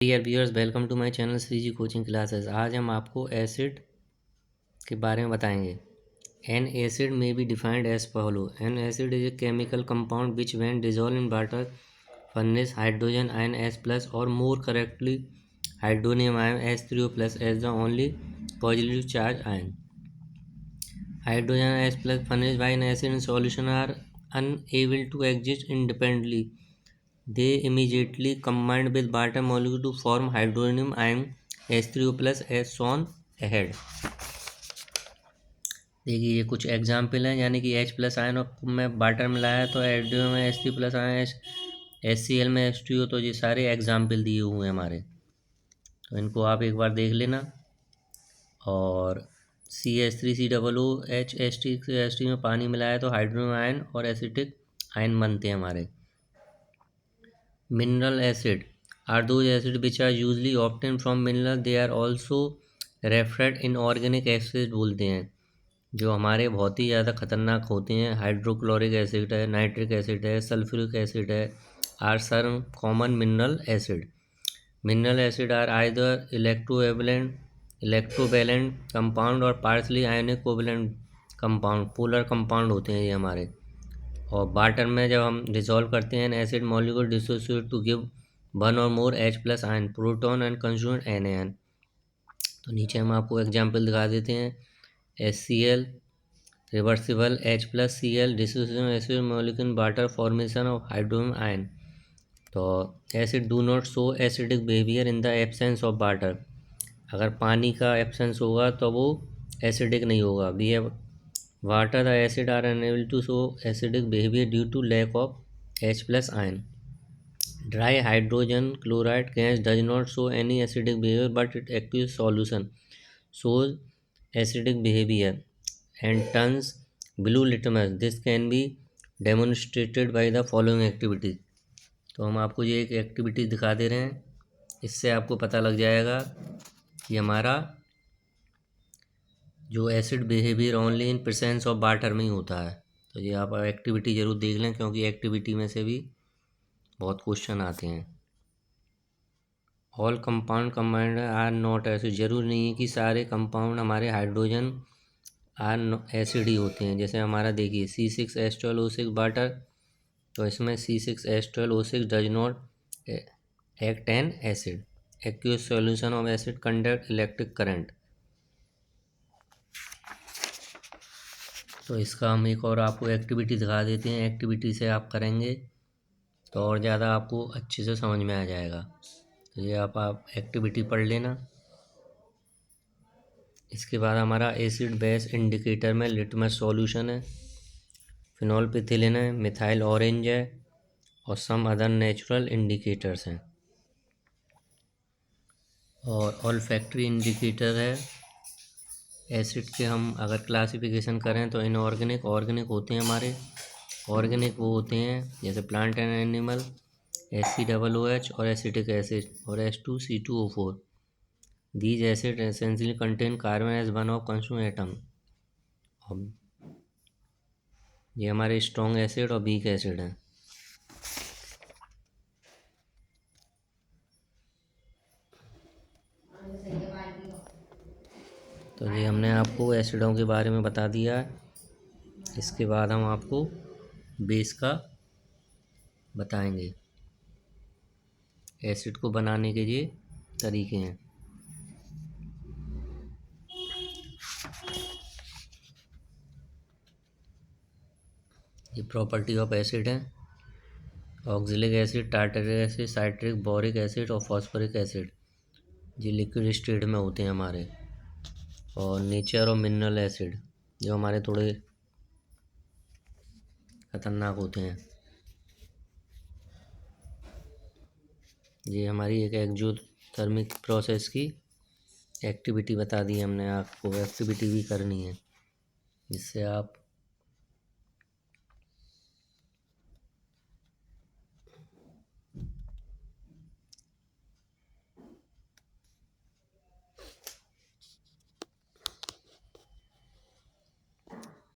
Dear viewers, welcome to my channel Shri ji coaching classes. आज हम आपको एसिड के बारे में बताएंगे। An acid may be defined as follow. An acid is a chemical compound which when dissolved in water furnish hydrogen ion H plus or more correctly hydronium ion H3O plus as the only positive charge ion. Hydrogen H plus furnished by an acid in solution are unable to exist independently. They immediately combine with water molecule to form hydronium ion H3O plus as shown ahead। देखिए ये कुछ example हैं, यानी कि H plus ion में water मिलाया तो hydrogen में H3 प्लस आयन HCl में H2O। तो ये सारे एग्जाम्पल दिए हुए हैं हमारे, तो इनको आप एक बार देख लेना। और CH3COOH में पानी मिलाया तो हाइड्रोजन आयन और एसिटिक आयन बनते हैं हमारे। Mineral acid are those acids which are usually obtained from mineral. They are also referred inorganic acid बोलते हैं, जो हमारे बहुत ही ज़्यादा खतरनाक होते हैं। हाइड्रोक्लोरिक एसिड है, नाइट्रिक एसिड है, सल्फ्यूरिक एसिड है, are some common mineral acid. Mineral acid are either electrovalent compound or partially ionic covalent compound. Polar compound होते हैं ये हमारे। और वाटर में जब हम डिसॉल्व करते हैं acid molecule dissociate to give one or more H plus ion proton and कंज्यूमेंट NaN। तो नीचे हम आपको एग्जांपल दिखा देते हैं। HCl reversible H plus Cl dissociation acid molecule water formation of hydrogen ion. तो acid do not show acidic behaviour in the absence of water. अगर पानी का एब्सेंस होगा तो वो एसिडिक नहीं होगा। We have water the acid are unable to show acidic behaviour due to lack of H plus ion. Dry hydrogen chloride gas does not show any acidic behavior, but its aqueous solution shows acidic behavior and turns blue litmus. This can be demonstrated by the following activities। तो हम आपको ये एक activity दिखा दे रहे हैं, इससे आपको पता लग जाएगा कि हमारा जो acid behaviour only in presence of water में ही होता है। तो ये आप एक्टिविटी ज़रूर देख लें, क्योंकि एक्टिविटी में से भी बहुत क्वेश्चन आते हैं। All compound combined are not acid. जरूर नहीं है कि सारे कंपाउंड हमारे हाइड्रोजन आर एसिड ही होते हैं। जैसे हमारा देखिए C6H12O6 वाटर, तो इसमें C6H12O6 does not act an acid. Aqueous solution of acid conduct electric current. तो इसका हम एक और आपको एक्टिविटी दिखा देते हैं। एक्टिविटी से आप करेंगे तो और ज़्यादा आपको अच्छे से समझ में आ जाएगा। तो ये आप एक्टिविटी पढ़ लेना। इसके बाद हमारा एसिड बेस इंडिकेटर में लिटमस सॉल्यूशन है, फिनॉल पिथिलिन है, मिथाइल ऑरेंज है और सम अदर नेचुरल इंडिकेटर्स हैं। और ऑल्फैक्टरी इंडिकेटर है। एसिड के हम अगर क्लासिफिकेशन करें तो इनऑर्गेनिक, ऑर्गेनिक होते हैं हमारे। ऑर्गेनिक वो होते हैं जैसे प्लांट एंड एनिमल, HCOOH और एसिटिक एसिड और H2C2O4। These acids essentially contain carbon as one of constituent atom। ये हमारे स्ट्रॉन्ग एसिड और वीक एसिड हैं। तो ये हमने आपको एसिडों के बारे में बता दिया है। इसके बाद हम आपको बेस का बताएंगे। एसिड को बनाने के ये तरीके हैं। ये प्रॉपर्टी ऑफ एसिड है। Oxalic acid, tartaric acid, citric, boric acid और फॉस्फोरिक एसिड ये लिक्विड स्टेट में होते हैं हमारे। और नेचर और मिनरल एसिड जो हमारे थोड़े खतरनाक होते हैं। ये हमारी एक एक्जोथर्मिक प्रोसेस की एक्टिविटी बता दी हमने। आपको एक्टिविटी भी करनी है जिससे आप